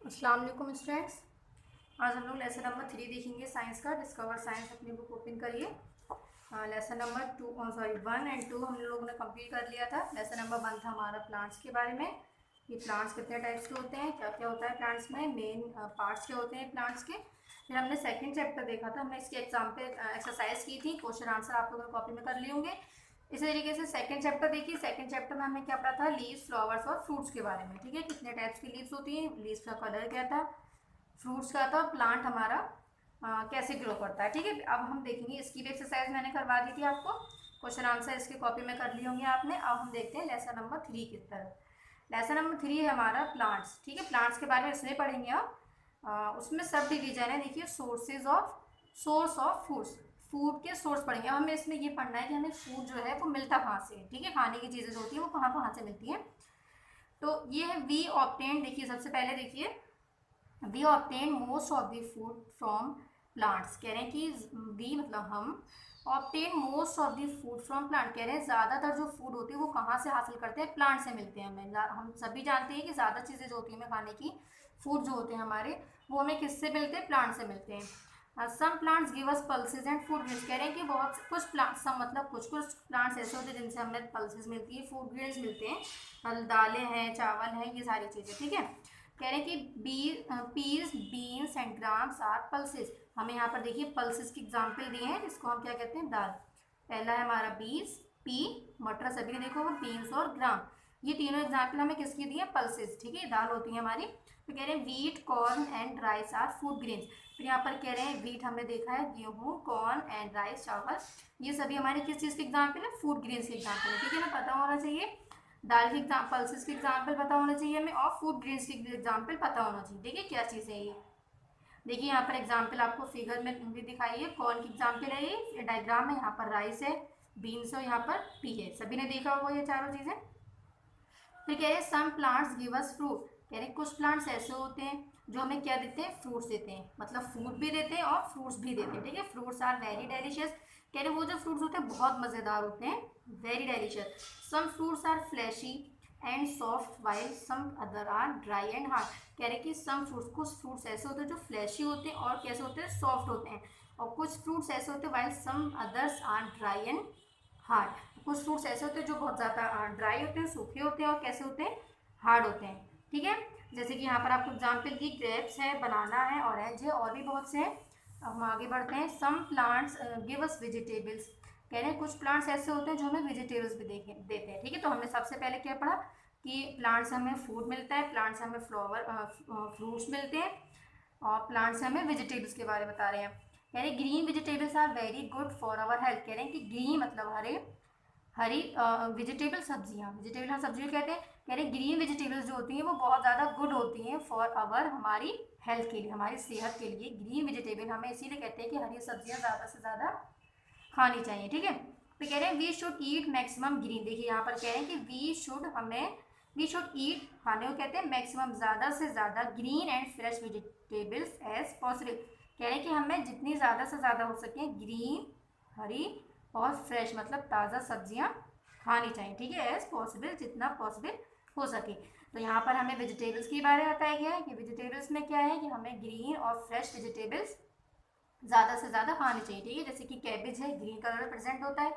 अस्सलाम वालेकुम स्टूडेंट्स। आज हम लोग लेसन नंबर 3 देखेंगे साइंस का। डिस्कवर साइंस अपनी बुक ओपन करिए। लेसन नंबर 1 एंड 2 हम लोगों ने कंप्लीट कर लिया था। लेसन नंबर 1 था हमारा प्लांट्स के बारे में कि प्लांट्स कितने टाइप्स के होते हैं, क्या क्या होता है प्लांट्स में, मेन पार्ट्स क्या होते हैं प्लांट्स के। फिर हमने सेकंड चैप्टर देखा था, हमने इसकी एग्जाम्पल एक्सरसाइज की थी, क्वेश्चन आंसर आप लोगों ने कॉपी में कर लिए होंगे। इसी तरीके से सेकंड चैप्टर देखिए। सेकंड चैप्टर में हमने क्या पढ़ा था, लीव्स, फ्लावर्स और फ्रूट्स के बारे में। ठीक है, कितने टाइप्स की लीव्स होती हैं, लीव्स का कलर क्या था, फ्रूट्स का था, प्लांट हमारा कैसे ग्रो करता है। ठीक है, अब हम देखेंगे, इसकी भी एक्सरसाइज मैंने करवा दी थी आपको, क्वेश्चन आंसर इसकी कॉपी में कर लिए होंगे आपने। अब हम देखते हैं लेसन नंबर 3 की तरफ। लेसन नंबर 3 है हमारा प्लांट्स। ठीक है, प्लांट्स के बारे में इसमें पढ़ेंगे आप। उसमें सब डिवीजन है, देखिए sources of, source of foods, food के सोर्स पढ़ेंगे। अब हमें इसमें ये पढ़ना है कि हमें फूड जो है वो मिलता कहाँ से है। ठीक है, खाने की चीज़ें जो होती है वो कहाँ कहाँ से मिलती हैं। तो ये है वी ऑब्टेन। देखिए सबसे पहले देखिए, we obtain most of the food from plants. कह रहे हैं कि वी मतलब हम, obtain most of the food from plant, कह रहे हैं ज़्यादातर जो फूड होती है वो कहाँ से हासिल करते हैं, प्लांट से मिलते हैं हमें। हम सभी जानते हैं कि ज़्यादा चीज़ें जो होती हैं हमें खाने की, फूड जो होते हैं हमारे, वो हमें किससे मिलते हैं, प्लांट से मिलते हैं। Some plants give us pulses and food grains. कह रहे हैं कि बहुत कुछ प्लांट, सम मतलब कुछ कुछ प्लांट्स ऐसे होते हैं जिनसे हमें पल्सेज मिलती है, फूड ग्रेन्स मिलते हैं, दालें हैं, चावल हैं, ये सारी चीज़ें। ठीक है, कह रहे हैं कि peas, beans and grams are pulses. हमें यहाँ पर देखिए पल्सेस की एग्जाम्पल दिए हैं, जिसको हम क्या कहते हैं, दाल। पहला है हमारा बीन्स, पी, मटर, सभी ने देखो बीन्स और ग्राम, ये तीनों एग्जाम्पल हमें किसकी दी है, पल्सेस। ठीक है, दाल होती है हमारी। तो कह रहे हैं wheat, corn and rice are food grains. फिर यहाँ पर कह रहे हैं वीट हमने देखा है, गेहूँ, कॉर्न एंड राइस, चावल, ये सभी हमारे किस चीज़ के एग्जाम्पल है, फूड ग्रेन्स के एग्जाम्पल है। ठीक है ना, पता होना चाहिए। दाल की पल्सेस की एग्जाम्पल पता होना चाहिए हमें, और फूड ग्रेन्स की एग्जाम्पल पता होना चाहिए। देखिए क्या चीज़ है ये। देखिए यहाँ पर एग्जाम्पल आपको फिगर में भी दिखाई है, कौन की एग्जाम्पल है ये, डायग्राम है, यहाँ पर राइस है, बीन्स है, यहाँ पर पी है, सभी ने देखा होगा ये चारों चीज़ें। फिर कह रहे हैं some plants give us fruit. कह रहे हैं कुछ प्लांट्स ऐसे होते हैं जो हमें क्या देते हैं, फ्रूट्स देते हैं, मतलब फूड भी देते हैं और फ्रूट्स भी देते हैं। ठीक है, फ्रूट्स आर वेरी डेलिशियस। कह रहे हैं वो जो फ्रूट्स होते हैं बहुत मज़ेदार होते हैं, very delicious. Some fruits are fleshy and soft while some other are dry and hard. कह रहे हैं कि सम फ्रूट्स, कुछ फ्रूट्स ऐसे होते हैं जो फ्लैशी होते हैं और कैसे होते हैं, सॉफ्ट होते हैं, और कुछ फ्रूट्स ऐसे होते हैं while some others are dry and hard. कुछ फ्रूट्स ऐसे होते हैं जो बहुत ज़्यादा ड्राई होते हैं, सूखे होते हैं, और कैसे होते हैं, हार्ड होते हैं। ठीक है, जैसे कि यहाँ पर आपको एग्जाम्पल दी, ग्रेप्स है, बनाना है, ऑरेंज है, और भी बहुत से हैं। अब हम आगे बढ़ते हैं। Some plants give us vegetables. कह रहे हैं कुछ प्लांट्स ऐसे होते हैं जो हमें वेजिटेबल्स भी देते हैं। ठीक है, तो हमने सबसे पहले क्या पढ़ा कि प्लांट्स हमें फूड मिलता है, प्लांट्स हमें फ्रूट्स मिलते हैं, और प्लांट्स हमें वेजिटेबल्स के बारे में बता रहे हैं। कह रहे हैं green vegetables are very good for our health. कह रहे हैं कि ग्रीन मतलब हरे, हरी वेजिटेबल सब्जियां, वेजिटेबल हम सब्जियों कहते हैं। कह रहे हैं ग्रीन वेजिटेबल्स जो होती हैं वो बहुत ज़्यादा गुड होती हैं फॉर अवर, हमारी हेल्थ के लिए, हमारी सेहत के लिए। ग्रीन वेजिटेबल हमें इसीलिए कहते हैं कि हरी सब्जियां ज़्यादा से ज़्यादा खानी चाहिए। ठीक है, तो कह रहे हैं we should eat maximum green. देखिए यहाँ पर कह रहे हैं कि वी शुड, हमें, वी शुड ईट, खाने को कहते हैं मैक्सिमम, ज़्यादा से ज़्यादा, green and fresh vegetables as possible. कह रहे हैं कि हमें जितनी ज़्यादा से ज़्यादा हो सके ग्रीन, हरी और फ्रेश मतलब ताज़ा सब्जियां खानी चाहिए। ठीक है, एज पॉसिबल, जितना पॉसिबल हो सके। तो यहाँ पर हमें वेजिटेबल्स के बारे में बताया गया है कि वेजिटेबल्स में क्या है कि हमें ग्रीन और फ्रेश वेजिटेबल्स ज़्यादा से ज़्यादा खानी चाहिए। ठीक है, जैसे कि कैबेज है, ग्रीन कलर में प्रेजेंट होता है,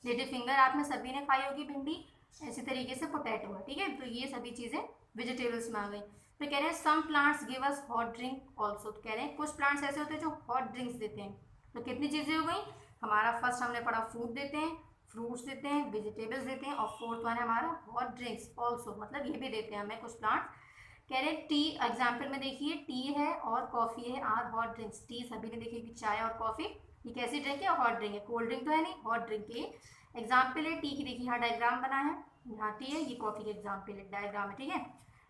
लेडी फिंगर आपने सभी ने खाई होगी, भिंडी, इसी तरीके से पोटैटो है। ठीक है, तो ये सभी चीज़ें वेजिटेबल्स में आ गई। तो कह रहे हैं some plants give us hot drink also. कह रहे हैं कुछ प्लांट्स ऐसे होते हैं जो हॉट ड्रिंक्स देते हैं। तो कितनी चीज़ें हो गई, हमारा फर्स्ट हमने पढ़ा फूड देते हैं, फ्रूट्स देते हैं, वेजिटेबल्स देते हैं, और फोर्थ वन है हमारा हॉट ड्रिंक्स ऑल्सो, मतलब ये भी देते हैं हमें कुछ प्लांट्स। कह रहे हैं टी, एग्जाम्पल में देखिए टी है और कॉफ़ी है, आर हॉट ड्रिंक्स। टी सभी ने देखी कि चाय और कॉफ़ी, ये कैसी ड्रिंक है, हॉट ड्रिंक है, कोल्ड ड्रिंक तो है नहीं, हॉट ड्रिंक के एग्जाम्पल है। टी की देखिए यहाँ डायग्राम बना है, यहाँ टी है, ये कॉफ़ी के एग्जाम्पल है, डायग्राम है। ठीक है,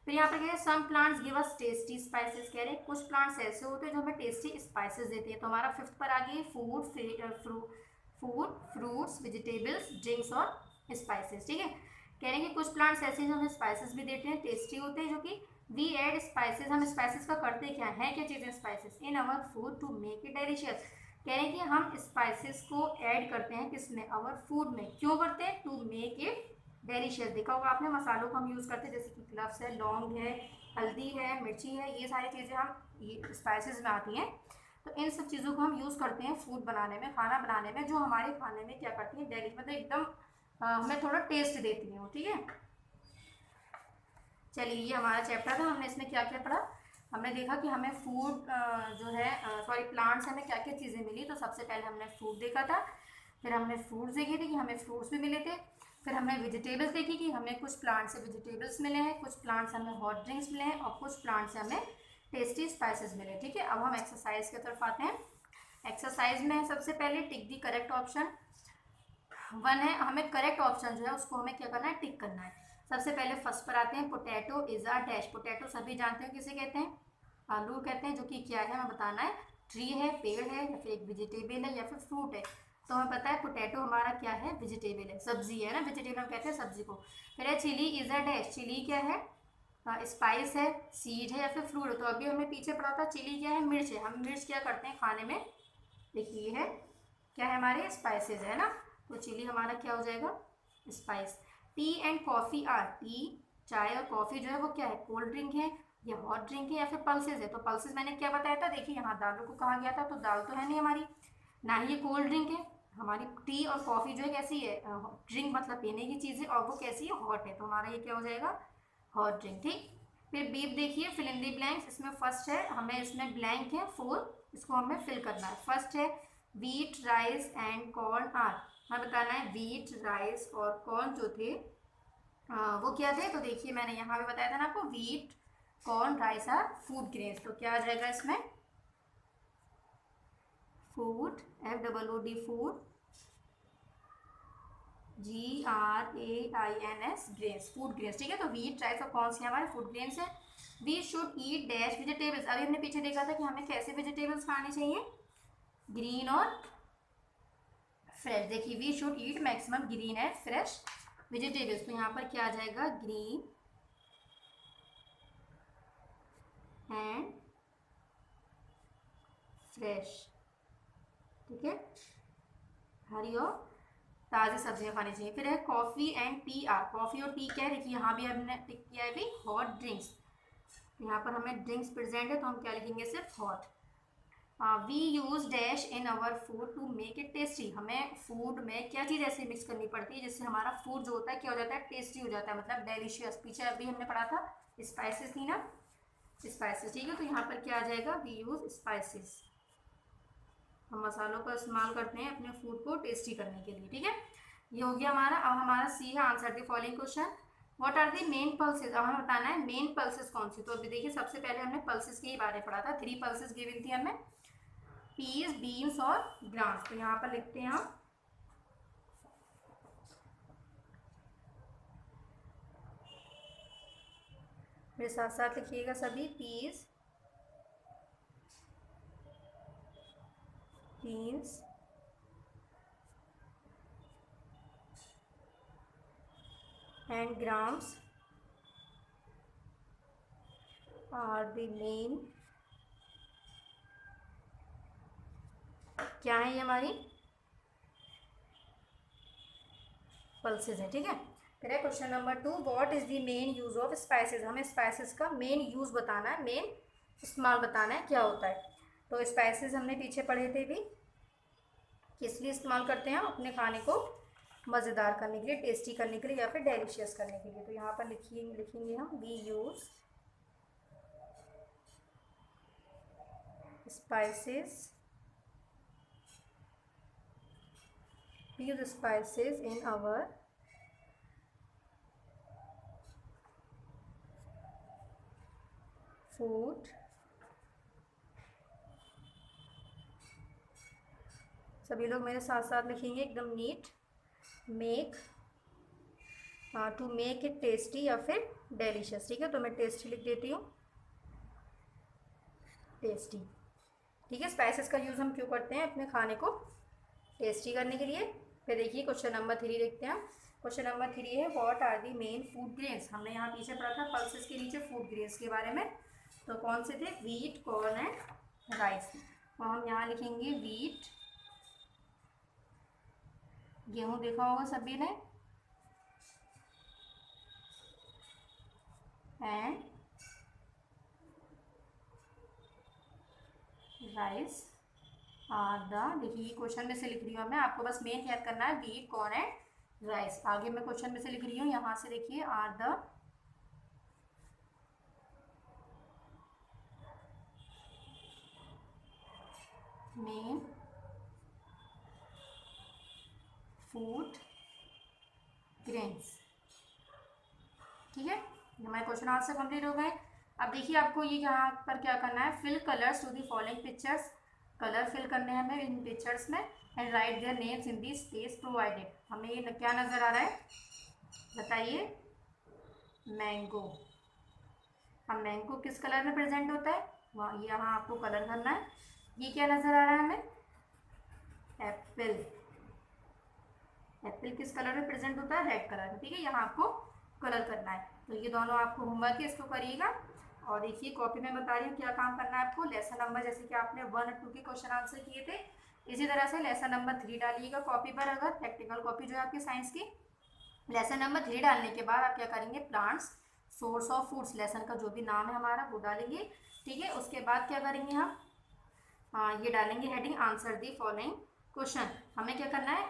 फिर यहाँ पर कह रहे हैं some plants give us tasty spices. कह रहे हैं कुछ प्लांट्स ऐसे होते हैं जो हमें टेस्टी स्पाइसेस देते हैं। तो हमारा फिफ्थ पर आ गई food, food, fruits, vegetables, drinks और स्पाइसेस। ठीक है, कह रहे हैं कि कुछ प्लांट्स ऐसे हैं जो हमें स्पाइसेस भी देते हैं, टेस्टी होते हैं, जो कि वी एड स्पाइसेस, हम स्पाइसेस का करते क्या है, क्या चीज़ें spices in our food to make it delicious. कह रहे हैं कि हम स्पाइसेस को ऐड करते हैं किसमें, अवर फूड में। क्यों करते हैं, टू मेक इट डेलिशियस। देखा होगा आपने, मसालों को हम यूज़ करते हैं, जैसे कि क्लव्स है, लौंग है, हल्दी है, मिर्ची है, ये सारी चीज़ें हम ये स्पाइसेस में आती हैं। तो इन सब चीज़ों को हम यूज़ करते हैं फूड बनाने में, खाना बनाने में, जो हमारे खाने में क्या करती है डेली मतलब एकदम हमें थोड़ा टेस्ट देती हैं, ठीक है। चलिए, ये हमारा चैप्टर था, हमने इसमें क्या क्या पढ़ा। हमने देखा कि हमें फूड जो है सॉरी प्लांट्स हमें क्या क्या चीज़ें मिली। तो सबसे पहले हमने फ्रूट देखा था, फिर हमने फ्रूट्स देखे थे कि हमें फ्रूट्स भी मिले थे, फिर हमने वेजिटेबल्स देखी कि हमें कुछ प्लांट से वेजिटेबल्स मिले हैं, कुछ प्लांट से हमें हॉट ड्रिंक्स मिले हैं और कुछ प्लांट से हमें टेस्टी स्पाइसेस मिले। ठीक है, अब हम एक्सरसाइज की तरफ आते हैं। एक्सरसाइज में सबसे पहले टिक दी करेक्ट ऑप्शन। वन है, हमें करेक्ट ऑप्शन जो है उसको हमें क्या करना है, टिक करना है। सबसे पहले फर्स्ट पर आते हैं, potato is a dash. Potato सभी जानते हैं किसे कहते हैं, आलू कहते हैं, जो कि क्या है हमें बताना है, ट्री है, पेड़ है, या फिर एक वेजिटेबल है, या फिर फ्रूट है। तो हमें पता है पोटैटो हमारा क्या है, वेजिटेबल है, सब्जी है ना, वेजिटेबल हम कहते हैं सब्जी को। फिर है chilli is a dash. Chilli क्या है, स्पाइस है, सीड है, या फिर फ्रूट है। तो अभी हमें पीछे पढ़ा था चिली क्या है, मिर्च है। हम मिर्च क्या करते हैं खाने में, देखिए है क्या है हमारे स्पाइसेस है ना। तो चिली हमारा क्या हो जाएगा, spice. Tea and coffee are, tea चाय और कॉफ़ी जो है वो क्या है, कोल्ड ड्रिंक है, या हॉट ड्रिंक है, या फिर पल्सेस है। तो पल्सेस मैंने क्या बताया था, देखिए यहाँ दालों को कहा गया था, तो दाल तो है नहीं हमारी, ना ही ये कोल्ड ड्रिंक है हमारी। टी और कॉफ़ी जो है कैसी है, ड्रिंक मतलब पीने की चीज़ है, और वो कैसी है, हॉट है। तो हमारा ये क्या हो जाएगा, हॉट ड्रिंक। ठीक, फिर बीप देखिए, फिल इन दी ब्लैंक्स। इसमें फर्स्ट है, हमें इसमें ब्लैंक है 4, इसको हमें फिल करना है। फर्स्ट है wheat rice and corn are. हमें बताना है वीट राइस और कॉर्न जो थे वो क्या थे। तो देखिए मैंने यहाँ पे बताया था ना आपको, wheat corn rice are food grains. तो क्या आ जाएगा इसमें, food, FOOD food, GRAINS grains, food grains. ठीक है, तो वीट राइस और कौन से हमारे फूड ग्रेन्स है। We should eat dash vegetables. अभी हमने पीछे देखा था कि हमें कैसे वेजिटेबल्स खाने चाहिए, ग्रीन और फ्रेश। देखिए we should eat maximum green and fresh vegetables. तो यहाँ पर क्या आ जाएगा, ग्रीन एंड फ्रेश। ठीक है, हरी और ताज़ी सब्जियां खानी चाहिए। फिर है coffee and T R. Coffee और टी क्या है, देखिए यहाँ भी हमने टिक किया है भी हॉट ड्रिंक्स। यहाँ पर हमें ड्रिंक्स प्रेजेंट है तो हम क्या लिखेंगे, सिर्फ hot. We use dash in our food to make it tasty. हमें फूड में क्या चीज़ ऐसे मिक्स करनी पड़ती है जिससे हमारा फूड जो होता है क्या हो जाता है, टेस्टी हो जाता है, मतलब डेलिशियस। पीछे अभी हमने पढ़ा था स्पाइसेस थी ना, स्पाइसेस। ठीक है, तो यहाँ पर क्या आ जाएगा, वी यूज़ स्पाइसेस। हम मसालों का इस्तेमाल करते हैं अपने फूड को टेस्टी करने के लिए। ठीक है, ये हो गया हमारा। अब हमारा सी है, answer the following question. What are the main pulses. अब हमें बताना है मेन पल्सेस कौन सी। तो अभी देखिए सबसे पहले हमने पल्सेस के ही बारे में पढ़ा था, 3 पल्सेस गिवन थी हमें, पीस, बीन्स और ग्राम्स। तो यहाँ पर लिखते हैं हम, मेरे साथ साथ लिखिएगा सभी, peas, beans, and grams are the main, क्या है ये हमारी पल्सेस है। ठीक है, फिर है question number 2, what is the main use of spices. हमें स्पाइसेस का मेन यूज बताना है, मेन इस्तेमाल बताना है क्या होता है। तो स्पाइसेस हमने पीछे पढ़े थे भी, किस लिए इस्तेमाल करते हैं हम, अपने खाने को मज़ेदार करने के लिए, टेस्टी करने के लिए, या फिर डेलिशियस करने के लिए। तो यहाँ पर लिखेंगे हम, we use spices, we use spices in our food सभी लोग मेरे साथ साथ लिखेंगे एकदम neat, make, to make it tasty या फिर डेलिशियस। ठीक है, तो मैं टेस्टी लिख देती हूँ, टेस्टी। ठीक है, स्पाइसेस का यूज़ हम क्यों करते हैं, अपने खाने को टेस्टी करने के लिए। फिर देखिए क्वेश्चन नंबर 3 देखते हैं हम। क्वेश्चन नंबर 3 है, what are the main food grains. हमने यहाँ पीछे पढ़ा था पल्सेस के नीचे फूड ग्रेन्स के बारे में। तो कौन से थे, वीट, कॉर्न एंड राइस। तो हम यहाँ लिखेंगे वीट, गेहूँ देखा होगा सभी ने, एंड राइस आर द, देखिए क्वेश्चन में से लिख रही हूँ मैं, आपको बस मेन याद करना है व्हीट कॉर्न एंड राइस। आगे मैं क्वेश्चन में से लिख रही हूँ, यहाँ से देखिए are the main food grains. ठीक है, हमारे क्वेश्चन आंसर कंप्लीट हो गए। अब देखिए आपको ये यहाँ पर क्या करना है, fill colours to the following pictures, colour fill करने हैं हमें इन पिक्चर्स में, and write their names in the space provided. हमें ये क्या नज़र आ रहा है बताइए, मैंगो। अब मैंगो किस कलर में प्रेजेंट होता है, वहाँ यहाँ आपको कलर करना है। ये क्या नज़र आ रहा है हमें, एप्पल। एप्पल किस कलर में प्रेजेंट होता है, रेड कलर में। ठीक है, यहाँ आपको कलर करना है। तो ये दोनों आपको होमवर्क है, इसको करिएगा। और देखिए कॉपी में बता रही हूँ क्या काम करना है आपको। लेसन नंबर जैसे कि आपने 1 और 2 के क्वेश्चन आंसर किए थे, इसी तरह से लेसन नंबर 3 डालिएगा कॉपी पर, अगर प्रैक्टिकल कॉपी जो है आपकी साइंस की। लेसन नंबर 3 डालने के बाद आप क्या करेंगे, plants source of foods, lesson का जो भी नाम है हमारा वो डालेंगे। ठीक है, उसके बाद क्या करेंगे हम, ये डालेंगे heading answer the following question. हमें क्या करना है,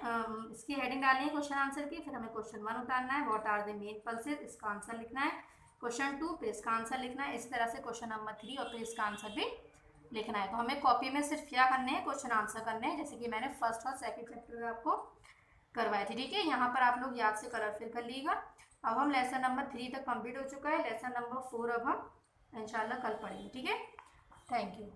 इसकी हेडिंग डालनी है क्वेश्चन आंसर की, फिर हमें क्वेश्चन 1 उतारना है, what are the main pulses, इसका आंसर लिखना है। क्वेश्चन 2 फिर इसका आंसर लिखना है, इस तरह से क्वेश्चन नंबर 3 और फिर इसका आंसर भी लिखना है। तो हमें कॉपी में सिर्फ क्या करने हैं, क्वेश्चन आंसर करने हैं, जैसे कि मैंने फर्स्ट और सेकंड चैप्टर में आपको करवाए थे। ठीक है, यहाँ पर आप लोग याद से कलर फिल कर लीजिएगा। अब हम लेसन नंबर 3 तक कंप्लीट हो चुका है, लेसन नंबर 4 अब हम इंशाल्लाह कल पढ़ेंगे। ठीक है, थैंक यू।